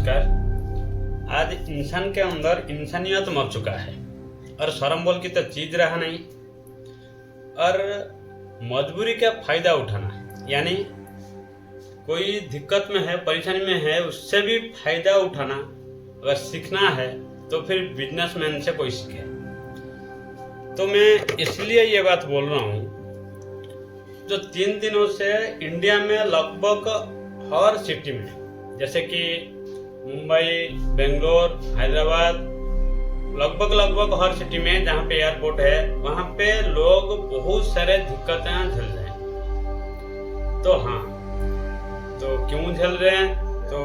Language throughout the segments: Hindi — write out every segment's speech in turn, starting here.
नमस्कार। आज इंसान के अंदर इंसानियत मर चुका है और शर्म बोल की तो चीज रहा नहीं और मजबूरी का फायदा उठाना, यानी कोई दिक्कत में है, परेशानी में है, उससे भी फायदा उठाना अगर सीखना है तो फिर बिजनेसमैन से कोई सीखे। तो मैं इसलिए ये बात बोल रहा हूँ, जो 3 दिनों से इंडिया में लगभग हर सिटी में, जैसे कि मुंबई, बेंगलोर, हैदराबाद, लगभग हर सिटी में जहाँ पे एयरपोर्ट है वहाँ पे लोग बहुत सारे दिक्कतें झेल रहे हैं। तो हाँ, तो क्यों झेल रहे हैं, तो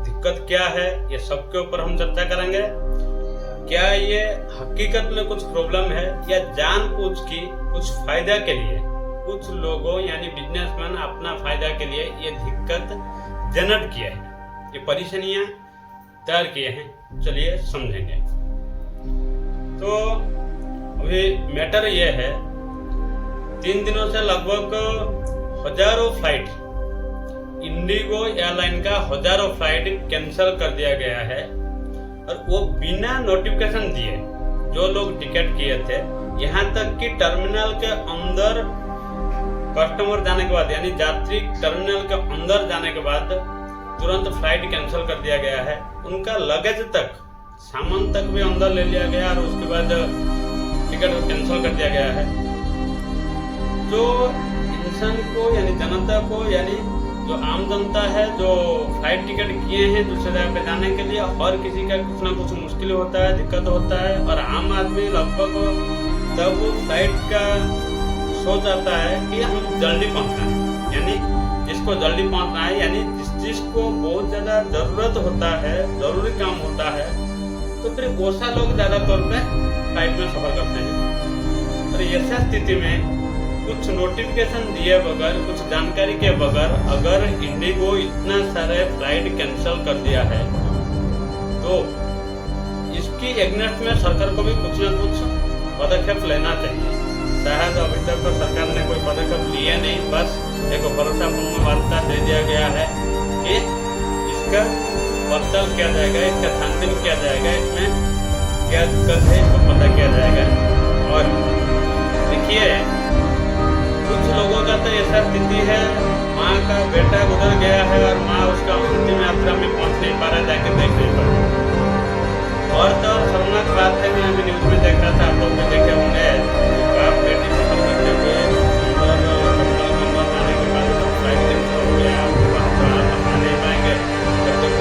दिक्कत क्या है, ये सब के ऊपर हम चर्चा करेंगे। क्या ये हकीकत में कुछ प्रॉब्लम है या जानबूझ की कुछ फायदा के लिए कुछ लोगों यानी बिजनेसमैन अपना फायदा के लिए ये दिक्कत जनरेट किया है, ये परेशानियां तैयार किए हैं। चलिए समझेंगे। तो अभी मैटर ये है, 3 दिनों से लगभग हजारों फ्लाइट, इंडिगो एयरलाइन का हजारों फ्लाइट कैंसिल कर दिया गया है और वो बिना नोटिफिकेशन दिए। जो लोग टिकट किए थे, यहाँ तक कि टर्मिनल के अंदर कस्टमर जाने के बाद, यानी यात्री टर्मिनल के अंदर जाने के बाद तुरंत फ्लाइट कैंसिल कर दिया गया है। उनका लगेज तक, सामान तक भी अंदर ले लिया गया और उसके बाद टिकट कैंसिल कर दिया गया है। जो इंसान को यानी जनता को, यानी जो आम जनता है, जो फ्लाइट टिकट किए हैं दूसरे जगह पे जाने के लिए, हर किसी का कुछ ना कुछ मुश्किल होता है, दिक्कत होता है। और आम आदमी लगभग तब फ्लाइट का सोच आता है कि हम जल्दी पहुंचना है, यानी जिसको जल्दी पहुंचना है, यानी जिसको बहुत ज्यादा जरूरत होता है, जरूरी काम होता है, तो फिर वैसा लोग ज्यादा तौर पे फ्लाइट में सफर करते हैं। और ऐसा स्थिति में कुछ नोटिफिकेशन दिए बगैर, कुछ जानकारी के बगैर अगर इंडिगो इतना सारे फ्लाइट कैंसिल कर दिया है, तो इसकी एग्नेस्ट में सरकार को भी कुछ ना कुछ पदक्षेप लेना चाहिए। शायद अभी तक तो सरकार ने कोई पदक्षेप लिए नहीं, बस एक भरोसापूर्ण वार्ता दे दिया गया है कि इसका पड़ताल किया जाएगा, इसका छानबीन किया जाएगा, इसमें क्या दिक्कत है इसको पता किया जाएगा। और देखिए, कुछ लोगों का तो ऐसा स्थिति है, माँ का बेटा गुजर गया है और माँ उसका अंतिम यात्रा में पहुंच नहीं पा रहा, जाके देख नहीं पा रहा। और तो शर्मनाक बात है, मैं अभी न्यूज में देख रहा था, आप लोग भी देखे होंगे, बाप बेटी सफर करते हुए जाने के बाद फ्लाइट कैंसिल हो गया, वहाँ नहीं पाएंगे जब तक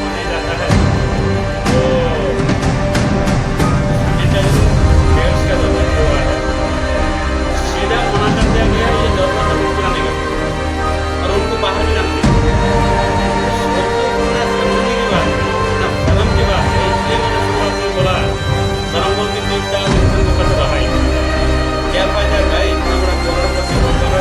नहीं जाता है। तो डेट्स का जो हुआ है, सीधा मना कर दिया गया, ये जरूरत है पूरा नहीं करना और उनको बाहर भी जाना नहीं। की बात है ना, शर्म की बात है। इसलिए मैंने शुरुआत में बोला, शर्म बोल के चीज का इंसान को पता रहा है क्या फायदा भाई, इतना बड़ा करोड़पति होकर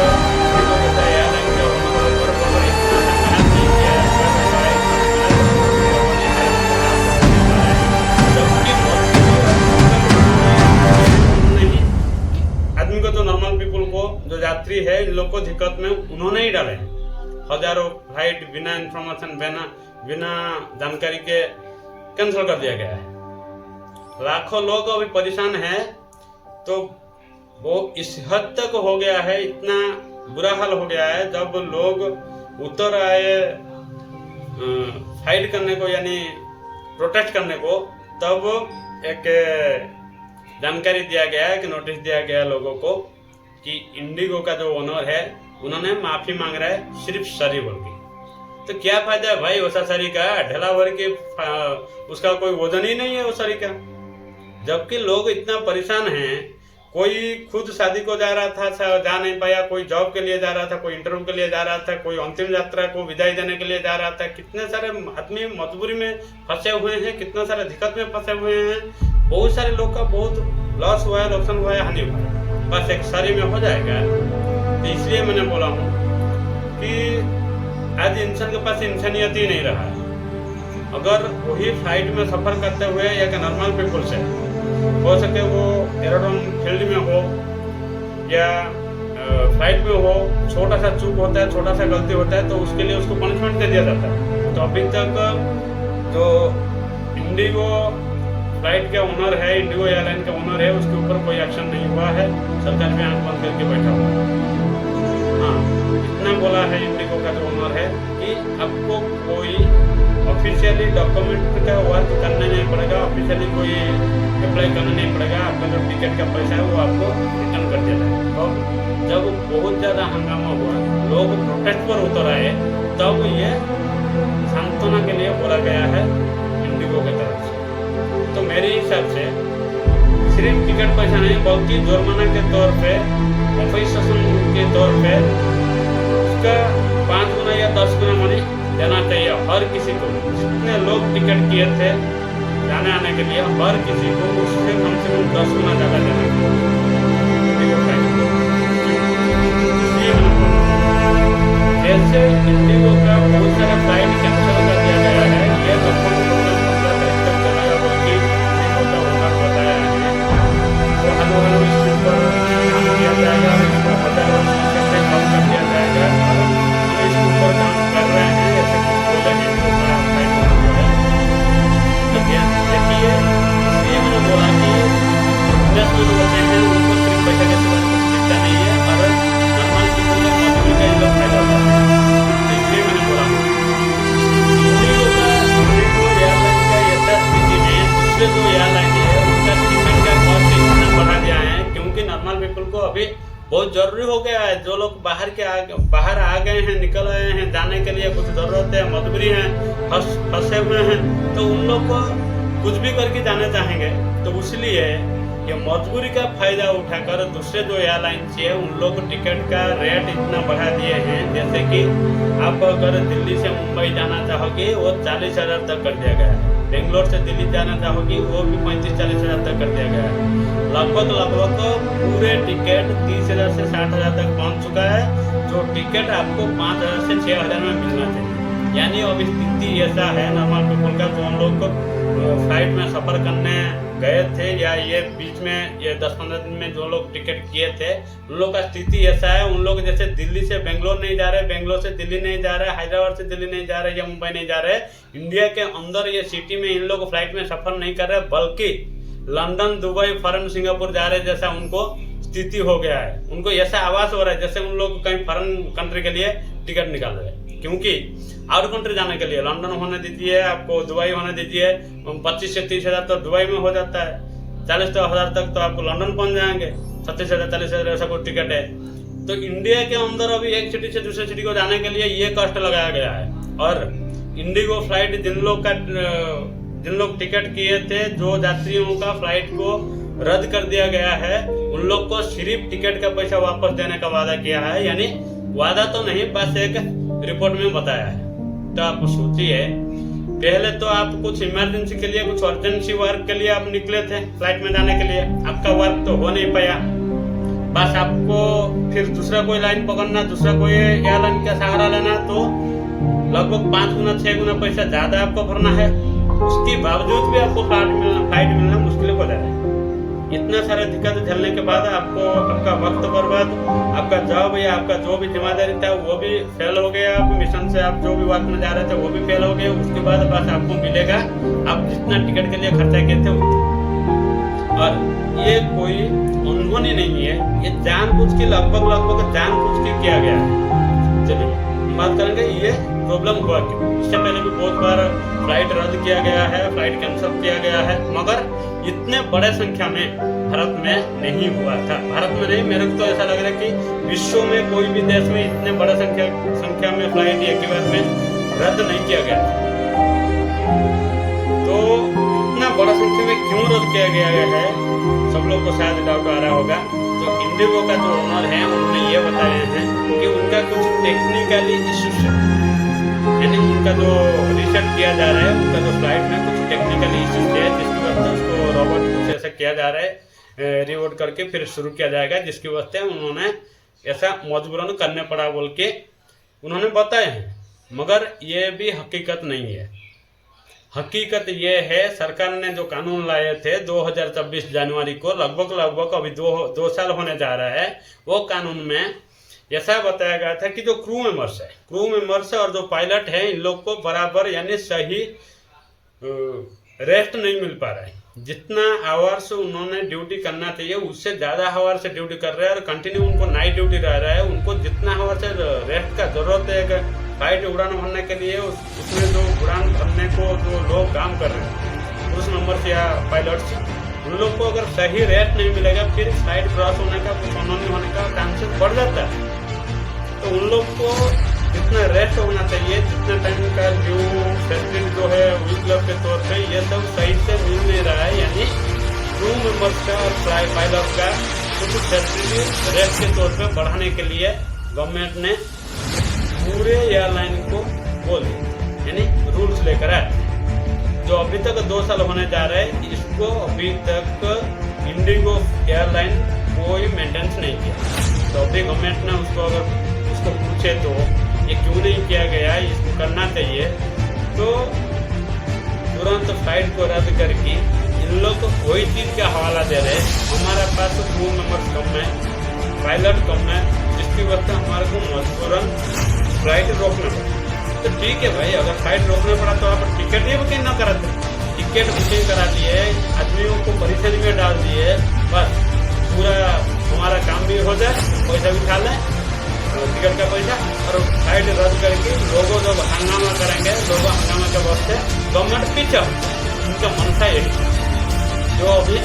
आदमी को, तो नॉर्मल पीपल को, जो यात्री है, इन लोग को दिक्कत में उन्होंने ही डाले हैं। हजारों फ्लाइट बिना इंफॉर्मेशन, बिना जानकारी के कैंसिल कर दिया गया है। लाखों लोग अभी परेशान हैं। तो वो इस हद तक हो गया है, इतना बुरा हाल हो गया है, जब लोग उतर आए फाइट करने को, यानी प्रोटेस्ट करने को, तब एक जानकारी दिया गया है कि नोटिस दिया गया लोगों को कि इंडिगो का जो ओनर है, उन्होंने माफी मांग रहा है सिर्फ सॉरी बोल के। तो क्या फायदा है भाई वैसा सॉरी का, ढेला भर के उसका कोई वजन ही नहीं है वो सॉरी का। जबकि लोग इतना परेशान हैं, कोई खुद शादी को जा रहा था, जा नहीं पाया, कोई जॉब के लिए जा रहा था, कोई इंटरव्यू के लिए जा रहा था, कोई अंतिम यात्रा को विदाई देने के लिए जा रहा था। कितने सारे आदमी मजबूरी में फंसे हुए हैं, कितने सारे दिक्कत में फंसे हुए हैं। बहुत सारे लोग का बहुत लॉस हुआ है, नुकसान हुआ है, हानि हुआ है, बस एक सारी में हो जाएगा। तो इसलिए मैंने बोला हूँ कि आज इंसान के पास इंसानियत ही नहीं रहा है। अगर वही फ्लाइट में सफर करते हुए एक नॉर्मल पीपल से, हो सके वो एरोड्रोम फील्ड में हो या फ्लाइट में हो, छोटा सा चूक होता है, छोटा सा गलती होता है, तो उसके लिए उसको पनिशमेंट दे दिया जाता है। तो अभी तक जो इंडिगो फ्लाइट के ओनर है, इंडिगो एयरलाइन का ओनर है, उसके ऊपर कोई एक्शन नहीं हुआ है। सरकार भी आंख बंद करके बैठा हुआ है। हाँ, इतना बोला है इंडिगो का जो ओनर है कि आपको कोई ऑफिशियली डॉक्यूमेंट का वर्क करना नहीं पड़ेगा, ऑफिशियली कोई अप्लाई करना नहीं पड़ेगा, आपका जो टिकट का पैसा है वो आपको रिटर्न कर दिया जाएगा। तो जब बहुत ज़्यादा हंगामा हुआ, लोग प्रोटेस्ट पर उतर आए, तब ये सांत्वना के लिए बोला गया है इंडिगो की तरफ से। तो मेरे हिसाब से सिर्फ टिकट पैसा नहीं बल्कि जुर्माना के तौर पे, कंपनसेशन के तौर पे उसका 5 गुना या 10 गुना मनी देना चाहिए हर किसी को। जितने लोग टिकट किए थे जाने आने के लिए, हर किसी को उससे कम से कम 10 गुना ज़्यादा देना चाहिए। जैसे इंडिगो का बहुत सारा फ्लाइट कैंसिल कर दिया गया है, ये लगभग 15 तारीख तक चलेगा बल्कि इंडिगो का ओनर बताया है। तो हर स्थिति पर काम किया जाएगा, इसका पता कैसे कम कर दिया जाएगा और हम इसके ऊपर काम कर रहे हैं, ऐसे कुछ बोला इंडिगो का फ्लाइट ओनर है। तो देखिए, इसलिए मैंने बोला कि बिजनेस में होते हैं उनको सिर्फ पैसा के सिवा कुछ दिखता नहीं है और नॉर्मल पीपल का मजदूरी का ही लोग फायदा होता है। इसलिए मैंने बोला इंडिगो एयरलाइन का ऐसा स्थिति में दूसरे जो एयरलाइन है उनका टिकट का कॉस्ट इतना बढ़ा दिया है क्योंकि नॉर्मल पीपल को अभी बहुत जरूरी हो गया है। जो लोग बाहर आ गए हैं, निकल आए हैं, जाने के लिए कुछ जरूरत है, मजबूरी है, फंसे हुए हैं, तो उन लोग को कुछ भी करके जाना चाहेंगे। तो इसलिए ये मजबूरी का फायदा उठाकर दूसरे जो एयरलाइंस है उन लोग टिकट का रेट इतना बढ़ा दिए हैं। जैसे कि आप अगर दिल्ली से मुंबई जाना चाहोगे वो 40,000 तक कर दिया गया है, बेंगलोर से दिल्ली जाना चाहोगे वो भी 35-40 हज़ार तक कर दिया गया है। लगभग पूरे टिकट 30,000 से 60,000 तक पहुंच चुका है। जो टिकट आपको 5,000 से 6,000 में मिलना चाहिए। यानी अब स्थिति ऐसा है नॉर्मल पीपल का, जो हम लोग को फ्लाइट में सफ़र करने गए थे या ये बीच में ये 10-15 दिन में जो लोग टिकट किए थे उन लोग का स्थिति ऐसा है। उन लोग जैसे दिल्ली से बेंगलोर नहीं जा रहे, बेंगलोर से दिल्ली नहीं जा रहे, हैदराबाद से दिल्ली नहीं जा रहे या मुंबई नहीं जा रहे, इंडिया के अंदर ये सिटी में इन लोग फ्लाइट में सफ़र नहीं कर रहे बल्कि लंदन, दुबई, फॉरेन, सिंगापुर जा रहे जैसा उनको स्थिति हो गया है। उनको ऐसा आवाज हो रहा है जैसे उन लोग कहीं फॉरेन कंट्री के लिए टिकट निकाल रहे हैं। क्योंकि आउट कंट्री जाने के लिए लंदन होने दीजिए, आपको दुबई होने दीजिए, 25 से 30 हज़ार तो दुबई में हो जाता है, 40 हज़ार तक तो आपको लंदन पहुंच जाएंगे, 36,000 40,000 ऐसा कोई टिकट है। तो इंडिया के अंदर अभी एक सिटी से दूसरे सिटी को जाने के लिए ये कॉस्ट लगाया गया है। और इंडिगो फ्लाइट जिन लोग टिकट किए थे, जो यात्रियों का फ्लाइट को रद्द कर दिया गया है, उन लोग को सिर्फ टिकट का पैसा वापस देने का वादा किया है। यानी वादा तो नहीं, बस एक रिपोर्ट में बताया है। तो आप सोचिए, पहले तो आप कुछ इमरजेंसी के लिए, कुछ अर्जेंसी वर्क के लिए आप निकले थे फ्लाइट में जाने के लिए, आपका वर्क तो हो नहीं पाया, बस आपको फिर दूसरा कोई लाइन पकड़ना, दूसरा कोई एयरलाइन का सहारा लेना, तो लगभग 5 गुना 6 गुना पैसा ज्यादा आपको भरना है। उसके बावजूद भी आपको फ्लाइट मिलना मुश्किल हो जा रहा है। इतना सारा दिक्कत झेलने के बाद आपको आपका वक्त बर्बाद, आपका जॉब या आपका जो भी जिम्मेदारी था वो भी फेल हो गया, आप मिशन से आप जो भी वर्क में जा रहे थे वो भी फेल हो गए। उसके बाद बस आपको मिलेगा आप जितना टिकट के लिए खर्चा किए थे उतना। और ये कोई अनहोनी नहीं है, ये जानबूझ के लगभग जानबूझ के किया गया है। चलिए हम बात करेंगे ये प्रॉब्लम हुआ क्यों। इससे पहले भी बहुत बार फ्लाइट रद्द किया गया है, फ्लाइट कैंसिल किया गया है, मगर इतने बड़े संख्या में भारत में नहीं हुआ था। भारत में नहीं, मेरे को तो ऐसा लग रहा है कि विश्व में कोई भी देश में इतने बड़े संख्या में फ्लाइट एक ही बार में रद्द नहीं किया गया था। तो इतना बड़ा संख्या में क्यों रद्द किया गया है, सब लोग को शायद डाउट आ रहा होगा। तो इंडिगो का जो ओनर है उन्होंने ये बताया है कि उनका कुछ टेक्निकली इश्यूज है, यानी उनका जो रिसर्च किया जा रहा है, उनका जो फ्लाइट में कुछ टेक्निकल इश्यूज है जिसकी वजह से उसको रोबोट कुछ ऐसा किया जा रहा है, रिवोट करके फिर शुरू किया जाएगा, जिसकी वजह से उन्होंने ऐसा मजबूरन करने पड़ा बोल के उन्होंने बताया है। मगर ये भी हकीकत नहीं है। हकीकत ये है, सरकार ने जो कानून लाए थे 2024 जनवरी को, लगभग अभी दो साल होने जा रहा है, वो कानून में ऐसा बताया गया था कि जो क्रू मेंबर्स है और जो पायलट है, इन लोग को बराबर यानी सही रेस्ट नहीं मिल पा रहा है। जितना आवर्स उन्होंने ड्यूटी करना चाहिए उससे ज़्यादा आवर से ड्यूटी कर रहे हैं और कंटिन्यू उनको नाइट ड्यूटी रह रहा है। उनको जितना आवर से रेस्ट का ज़रूरत है फ्लाइट उड़ान भरने के लिए उसमें जो उड़ान भरने को जो लोग काम कर रहे हैं उस नंबर से या पायलट्स, उन लोग को अगर सही रेस्ट नहीं मिलेगा फिर फ्लाइट क्रॉस होने का कुछ अनहोनी होने का चांसेस बढ़ जाता है। तो उन लोग को जितना रेस्ट होना चाहिए, जितना टाइम का जो फैसिलिटी जो है वी क्लब के तौर पे ये सब सही से मिल नहीं रहा है। यानी क्रू मेंबर्स का और पायलट का कुछ फैसिलिटी रेस्ट के तौर पे बढ़ाने के लिए गवर्नमेंट ने पूरे एयरलाइन को बोल दिया, यानी रूल्स लेकर आए। जो अभी तक 2 साल होने जा रहे हैं इसको अभी तक इंडिगो एयरलाइन कोई मेंटेनेंस नहीं किया। तो अभी गवर्नमेंट ने उसको पूछे तो ये क्यों नहीं किया गया, इसको करना चाहिए। तो तुरंत फ्लाइट को रद्द करके इन लोग को कोई चीज़ का हवाला दे रहे। हमारे पास क्रू मेंबर्स कम है, पायलट कम है, जिसकी वजह से हमारे को मजबूरन फ्लाइट रोकना पड़ा। तो ठीक है भाई, अगर फ्लाइट रोकना पड़ा तो आप टिकट ही बुकिंग न कराते, टिकट बुकिंग करा दिए, आदमियों को परेशानी में डाल दिए, बस पूरा हमारा काम भी हो जाए, पैसा भी खा लें टिकट का पैसा, और फ्लाइट रद्द करके लोगों जब हंगामा करेंगे, लोगों हंगामा के वास्ते गवर्नमेंट पीछे उनका मनसा यही जो अभी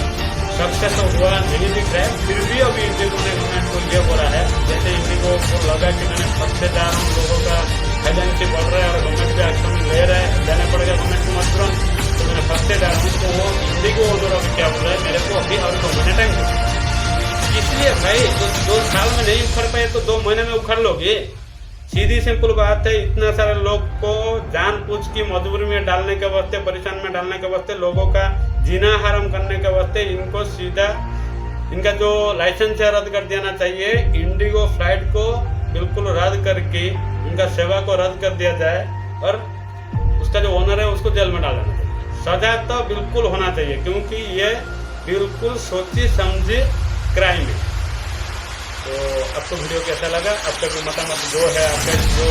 सक्सेस हुआ नहीं दिख रहा है। फिर भी अभी इंडिगो ने गवर्नमेंट को ये बोला है, जैसे इंडिगो को लगा कि मैंने फंसते जा रहा हूँ, लोगों का एजेंसी बढ़ रहा है और गवर्नमेंट भी एक्शन ले रहा है, लेना पड़ेगा गवर्नमेंट को मजबूरन, तो मैंने फंसते जा रहा हूँ। तो वो इंडिगो ओनर अभी क्या बोल रहा है, मेरे को अभी और 2 महीने टाइम दो। इसलिए भाई तो 2 साल में नहीं उखड़ पाए तो 2 महीने में उखड़ लोगे, सीधी सिंपल बात है। इतना सारे लोग को जानबूझ की मजबूरी में डालने के वास्ते, परेशान में डालने के वास्ते, लोगों का जीना हराम करने के वास्ते इनको सीधा इनका जो लाइसेंस है रद्द कर देना चाहिए। इंडिगो फ्लाइट को बिल्कुल रद्द करके उनका सेवा को रद्द कर दिया जाए और उसका जो ओनर है उसको जेल में डाल देना चाहिए। सजा तो बिल्कुल होना चाहिए क्योंकि ये बिल्कुल सोची समझी क्राइम है। तो आपको वीडियो कैसा लगा, आपका जो मतामत जो है, आपका जो